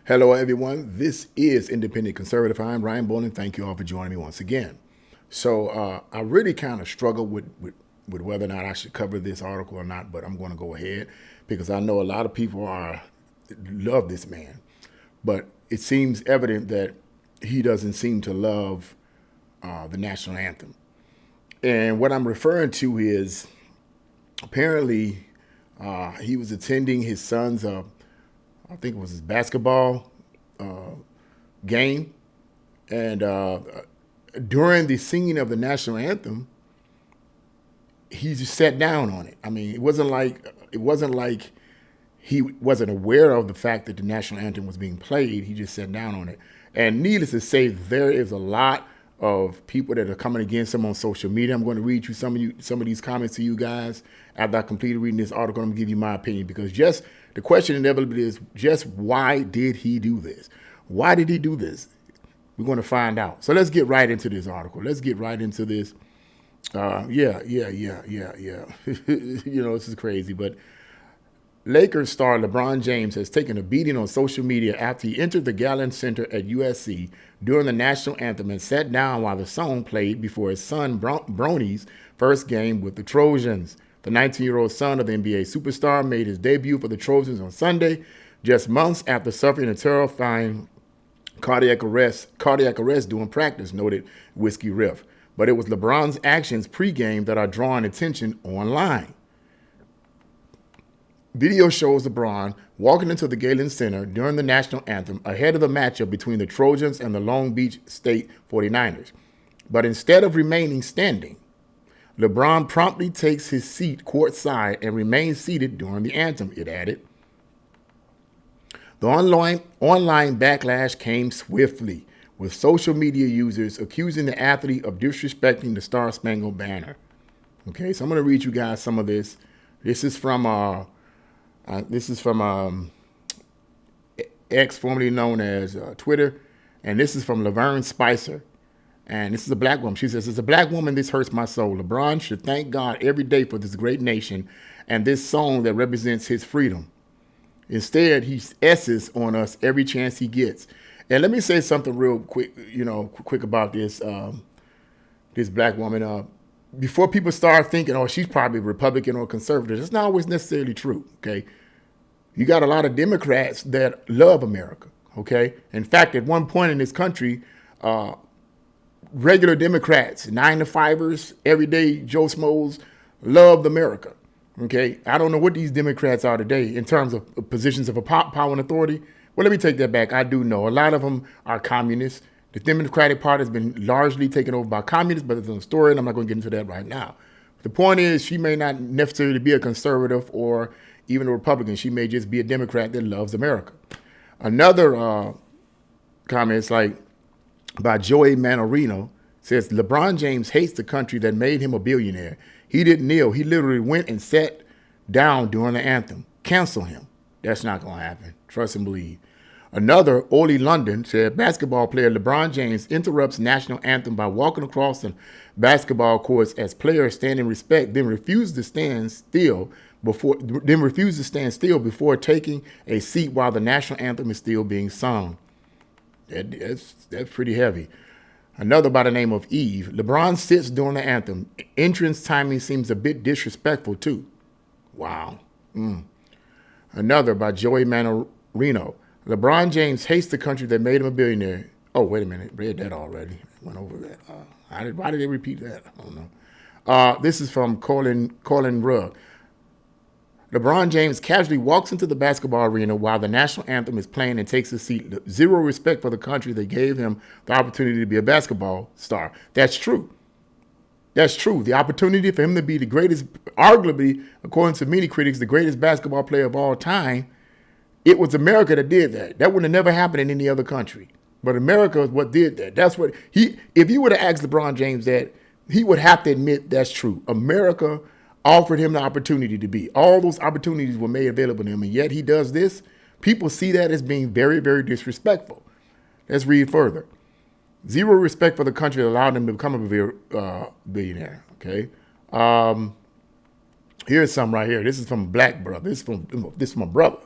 Hello, everyone. This is Independent Conservative. I'm Ryan Bowling. Thank you all for joining me once again. So I really kind of struggle with whether or not I should cover this article or not, but I'm going to go ahead because I know a lot of people love this man, but it seems evident that he doesn't seem to love the national anthem. And what I'm referring to is apparently he was attending his son's I think it was his basketball game, and during the singing of the national anthem, he just sat down on it. I mean, it wasn't like he wasn't aware of the fact that the national anthem was being played. He just sat down on it, and needless to say, there is a lot of people that are coming against him on social media. I'm going to read you some of these comments to you guys after I completed reading this article. I'm going to give you my opinion because just the question inevitably is just why did he do this? Why did he do this? We're going to find out. So let's get right into this article. Let's get right into this. Yeah. This is crazy, but Lakers star LeBron James has taken a beating on social media after he entered the Gallon Center at USC during the national anthem and sat down while the song played before his son Bronny's first game with the Trojans. The 19-year-old son of the NBA superstar made his debut for the Trojans on Sunday, just months after suffering a terrifying cardiac arrest during practice, noted Whiskey Riff. But it was LeBron's actions pregame that are drawing attention online. Video shows LeBron walking into the Galen Center during the national anthem ahead of the matchup between the Trojans and the Long Beach State 49ers. But instead of remaining standing, LeBron promptly takes his seat courtside and remains seated during the anthem, it added. The online backlash came swiftly, with social media users accusing the athlete of disrespecting the Star Spangled Banner. Okay, so I'm going to read you guys some of this. This is from X, formerly known as Twitter, and this is from Laverne Spicer, and this is a black woman. She says, "As a black woman, this hurts my soul. LeBron should thank God every day for this great nation and this song that represents his freedom. Instead, he S's on us every chance he gets." And let me say something real quick, quick about this this black woman. Before people start thinking, oh, she's probably Republican or conservative, it's not always necessarily true, okay? You got a lot of Democrats that love America, okay? In fact, at one point in this country, regular Democrats, 9-to-5ers, everyday Joe Schmoes, loved America, okay? I don't know what these Democrats are today in terms of positions of power and authority. Well, let me take that back. I do know. A lot of them are communists. The Democratic Party has been largely taken over by communists, but it's a story, and I'm not going to get into that right now. The point is, she may not necessarily be a conservative or even a Republican. She may just be a Democrat that loves America. Another comment is like by Joey Manorino says, LeBron James hates the country that made him a billionaire. He didn't kneel. He literally went and sat down during the anthem. Cancel him. That's not going to happen. Trust and believe. Another, Oli London, said basketball player LeBron James interrupts national anthem by walking across the basketball courts as players stand in respect, then refuses to stand still before taking a seat while the national anthem is still being sung. That's pretty heavy. Another by the name of Eve. LeBron sits during the anthem. Entrance timing seems a bit disrespectful too. Wow. Another by Joey Manorino. LeBron James hates the country that made him a billionaire. Oh, wait a minute. Read that already. Went over that. Why did they repeat that? I don't know. This is from Colin Rugg. LeBron James casually walks into the basketball arena while the national anthem is playing and takes a seat. Zero respect for the country that gave him the opportunity to be a basketball star. That's true. That's true. The opportunity for him to be the greatest, arguably, according to many critics, the greatest basketball player of all time, it was America that did that. That would have never happened in any other country. But America is what did that. That's what if you would have asked LeBron James that, he would have to admit that's true. America offered him the opportunity to be. All those opportunities were made available to him, and yet he does this. People see that as being very, very disrespectful. Let's read further. Zero respect for the country that allowed him to become a billionaire. Okay. Here's some right here. This is from a black brother. This is from a brother.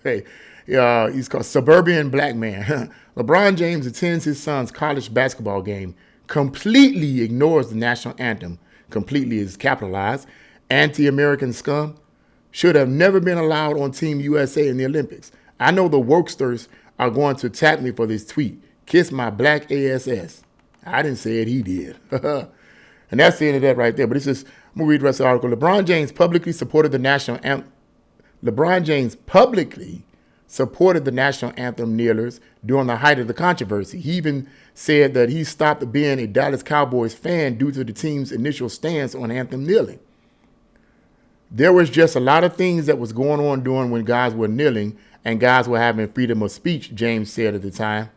Okay. He's called Suburban Black Man. LeBron James attends his son's college basketball game, completely ignores the national anthem. Completely is capitalized. Anti-American scum. Should have never been allowed on Team USA in the Olympics. I know the worksters are going to attack me for this tweet. Kiss my black ass. I didn't say it, he did. And that's the end of that right there. But I'm going to read the rest of the article. LeBron James publicly supported the national anthem. LeBron James publicly supported the national anthem kneelers during the height of the controversy. He even said that he stopped being a Dallas Cowboys fan due to the team's initial stance on anthem kneeling. There was just a lot of things that was going on during when guys were kneeling and guys were having freedom of speech, James said at the time.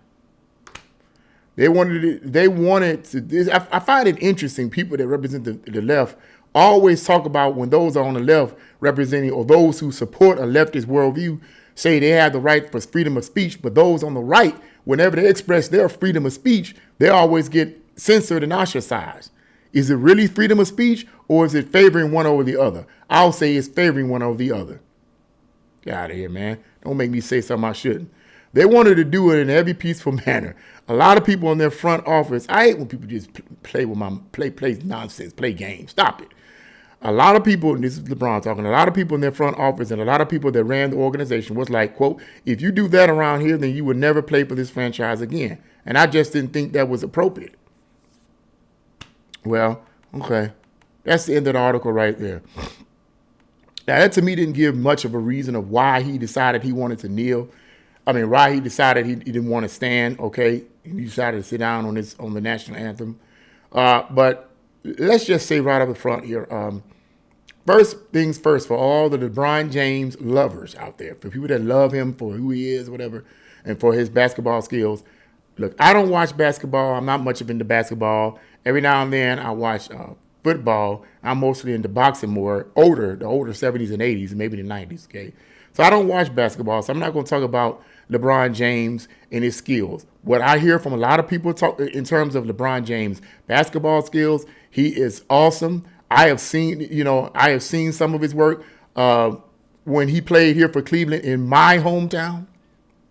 They wanted to, I find it interesting, people that represent the left always talk about when those are on the left representing, or those who support a leftist worldview, say they have the right for freedom of speech, but those on the right, whenever they express their freedom of speech, they always get censored and ostracized. Is it really freedom of speech, or is it favoring one over the other? I'll say it's favoring one over the other. Get out of here, man. Don't make me say something I shouldn't. They wanted to do it in every peaceful manner. A lot of people in their front office, I hate when people just play nonsense, play games. Stop it. A lot of people, and this is LeBron talking, a lot of people in their front office and a lot of people that ran the organization was like, quote, if you do that around here, then you would never play for this franchise again. And I just didn't think that was appropriate. Well, okay. That's the end of the article right there. Now, that to me didn't give much of a reason of why he decided he wanted to kneel. Why he decided he didn't want to stand, okay? He decided to sit down on the national anthem. But let's just say right up the front here, first things first, for all the LeBron James lovers out there, for people that love him for who he is, whatever, and for his basketball skills. Look, I don't watch basketball. I'm not much of into basketball. Every now and then I watch football. I'm mostly into boxing more, the older 70s and 80s, and maybe the 90s, okay? So I don't watch basketball, so I'm not going to talk about LeBron James and his skills. What I hear from a lot of people talk in terms of LeBron James' basketball skills, he is awesome. I have seen some of his work when he played here for Cleveland in my hometown,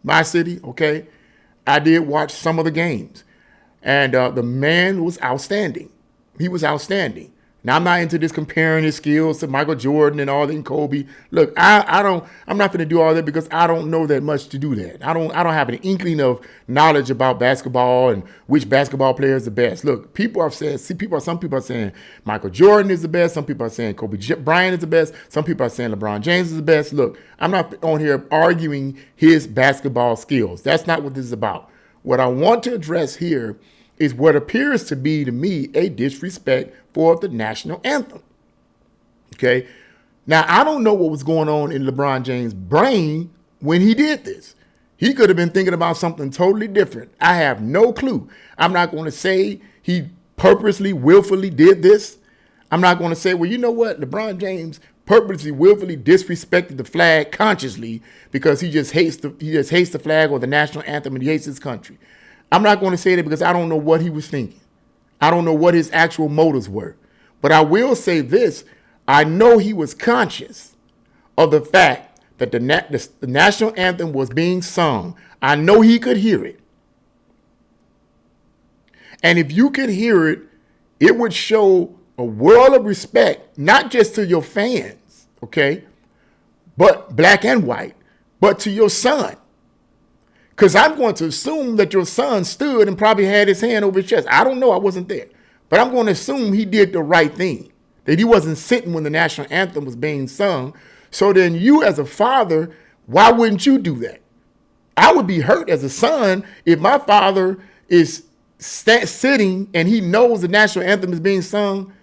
my city, okay? I did watch some of the games, and the man was outstanding. He was outstanding. Now, I'm not into this comparing his skills to Michael Jordan and all that and Kobe. Look, I'm not going to do all that because I don't know that much to do that. I don't have an inkling of knowledge about basketball and which basketball player is the best. Look, some people are saying Michael Jordan is the best. Some people are saying Kobe Bryant is the best. Some people are saying LeBron James is the best. Look, I'm not on here arguing his basketball skills. That's not what this is about. What I want to address here is what appears to be, to me, a disrespect for the national anthem. Okay? Now, I don't know what was going on in LeBron James' brain when he did this. He could have been thinking about something totally different. I have no clue. I'm not going to say he purposely, willfully did this. I'm not going to say, well, you know what? LeBron James purposely, willfully disrespected the flag consciously because he just hates the flag or the national anthem and he hates his country. I'm not going to say that because I don't know what he was thinking. I don't know what his actual motives were. But I will say this. I know he was conscious of the fact that the national anthem was being sung. I know he could hear it. And if you could hear it, it would show a world of respect, not just to your fans, okay, but black and white, but to your son. Because I'm going to assume that your son stood and probably had his hand over his chest. I don't know. I wasn't there. But I'm going to assume he did the right thing, that he wasn't sitting when the national anthem was being sung. So then you as a father, why wouldn't you do that? I would be hurt as a son if my father is sitting and he knows the national anthem is being sung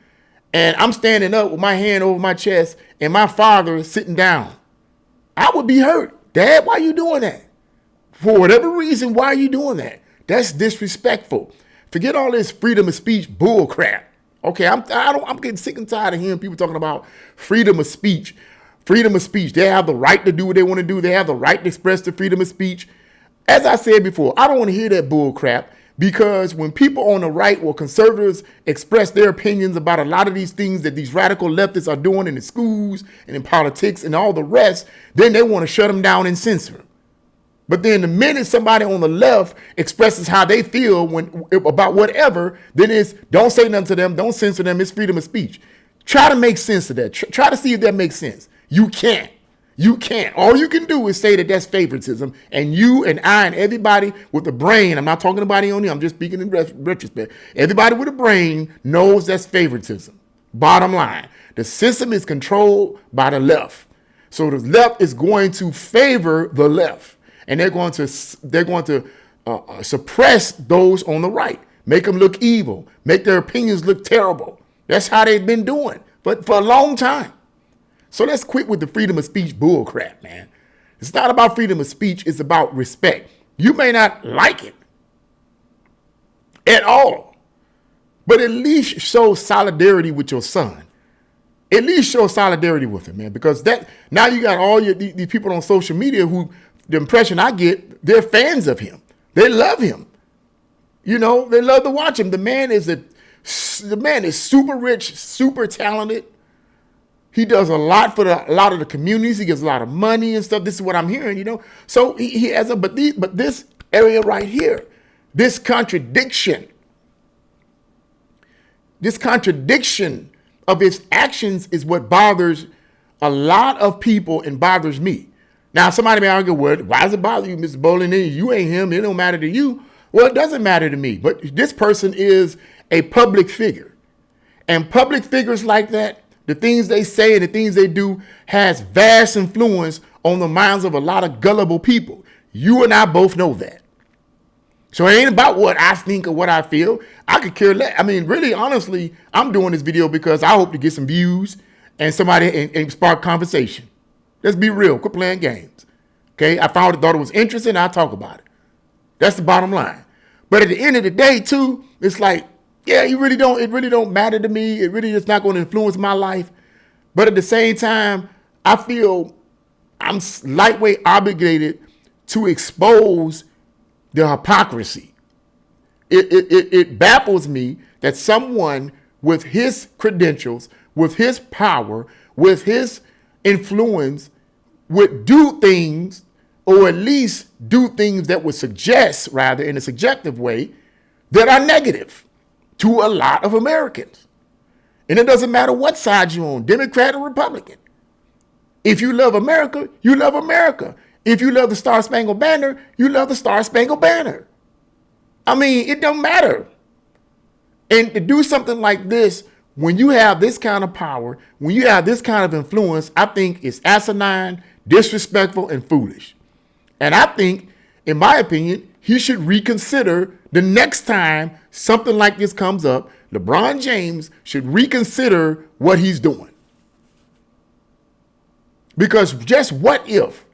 and I'm standing up with my hand over my chest and my father is sitting down. I would be hurt. Dad, why are you doing that? For whatever reason, why are you doing that? That's disrespectful. Forget all this freedom of speech bull crap. Okay, I'm getting sick and tired of hearing people talking about freedom of speech. Freedom of speech. They have the right to do what they want to do. They have the right to express the freedom of speech. As I said before, I don't want to hear that bull crap because when people on the right or conservatives express their opinions about a lot of these things that these radical leftists are doing in the schools and in politics and all the rest, then they want to shut them down and censor them. But then the minute somebody on the left expresses how they feel about whatever, then it's don't say nothing to them, don't censor them, it's freedom of speech. Try to make sense of that. Try to see if that makes sense. You can't. You can't. All you can do is say that that's favoritism, and you and I and everybody with a brain, I'm not talking about anybody on you, I'm just speaking in retrospect. Everybody with a brain knows that's favoritism. Bottom line, the system is controlled by the left. So the left is going to favor the left. And they're going to suppress those on the right, make them look evil, make their opinions look terrible. That's how they've been doing, but for a long time. So let's quit with the freedom of speech bull crap, man. It's not about freedom of speech. It's about respect. You may not like it at all, but at least show solidarity with your son. At least show solidarity with him, man, because that now you got all these people on social media who, the impression I get, they're fans of him. They love him. You know, they love to watch him. The man is super rich, super talented. He does a lot for a lot of the communities. He gives a lot of money and stuff. This is what I'm hearing, you know. So he has but this area right here, this contradiction of his actions is what bothers a lot of people and bothers me. Now, somebody may argue, well, why does it bother you, Mr. Bowling? You ain't him. It don't matter to you. Well, it doesn't matter to me. But this person is a public figure. And public figures like that, the things they say and the things they do has vast influence on the minds of a lot of gullible people. You and I both know that. So it ain't about what I think or what I feel. I could care less. I mean, really, honestly, I'm doing this video because I hope to get some views and somebody and spark conversation. Let's be real. Quit playing games. Okay? I thought it was interesting. I'll talk about it. That's the bottom line. But at the end of the day, too, it's like, yeah, it really don't matter to me. It really is not going to influence my life. But at the same time, I feel I'm lightweight obligated to expose the hypocrisy. It baffles me that someone with his credentials, with his power, with his influence would do things, or at least do things that would suggest, rather in a subjective way, that are negative to a lot of Americans. And it doesn't matter what side you're on, Democrat or Republican. If you love America, you love America. If you love the Star Spangled Banner, you love the Star Spangled Banner. I mean, it don't matter. And to do something like this, when you have this kind of power, when you have this kind of influence, I think it's asinine, disrespectful, and foolish. And I think, in my opinion, he should reconsider the next time something like this comes up. LeBron James should reconsider what he's doing. Because just what if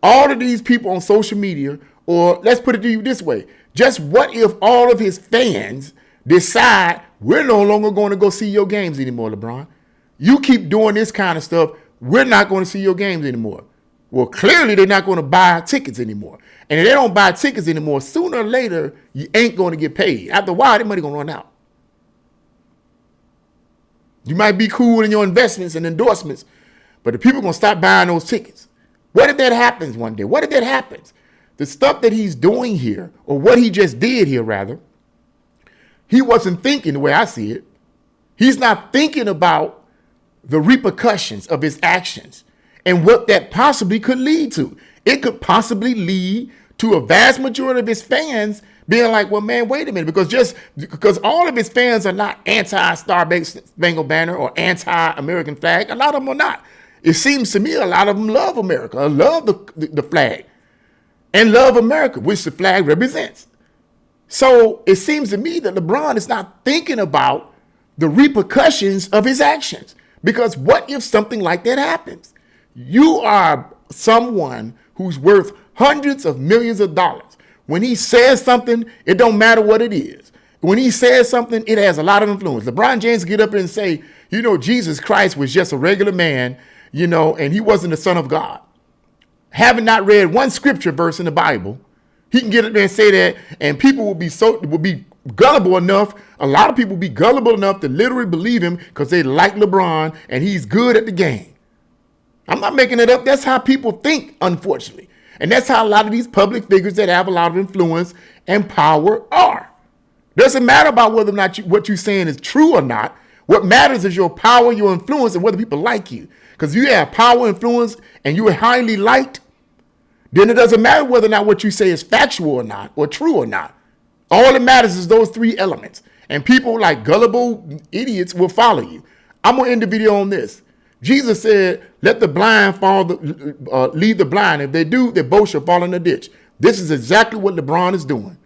all of these people on social media, or let's put it to you this way, just what if all of his fans decide we're no longer going to go see your games anymore, LeBron. You keep doing this kind of stuff, we're not going to see your games anymore. Well, clearly they're not going to buy tickets anymore. And if they don't buy tickets anymore, sooner or later, you ain't going to get paid. After a while, that money going to run out. You might be cool in your investments and endorsements, but the people are going to stop buying those tickets. What if that happens one day? What if that happens? The stuff that he's doing here, or what he just did here, rather, he wasn't thinking the way I see it. He's not thinking about the repercussions of his actions and what that possibly could lead to. It could possibly lead to a vast majority of his fans being like, well, man, wait a minute, because all of his fans are not anti-Star Spangled Banner or anti-American flag. A lot of them are not. It seems to me a lot of them love America, love the flag, and love America, which the flag represents. So it seems to me that LeBron is not thinking about the repercussions of his actions. Because what if something like that happens? You are someone who's worth hundreds of millions of dollars. When he says something, it don't matter what it is. When he says something, it has a lot of influence. LeBron James get up and say, Jesus Christ was just a regular man, and he wasn't the son of God. Having not read one scripture verse in the Bible, he can get up there and say that, and people will be gullible enough. A lot of people will be gullible enough to literally believe him because they like LeBron and he's good at the game. I'm not making it up. That's how people think, unfortunately. And that's how a lot of these public figures that have a lot of influence and power are. Doesn't matter about whether or not what you're saying is true or not. What matters is your power, your influence, and whether people like you. Because if you have power, influence, and you are highly liked, then it doesn't matter whether or not what you say is factual or not, or true or not. All that matters is those three elements. And people like gullible idiots will follow you. I'm going to end the video on this. Jesus said, let the blind lead the blind. If they do, they both shall fall in the ditch. This is exactly what LeBron is doing.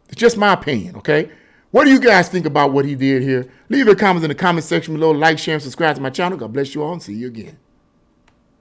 It's just my opinion, okay? What do you guys think about what he did here? Leave your comments in the comment section below. Like, share, and subscribe to my channel. God bless you all and see you again.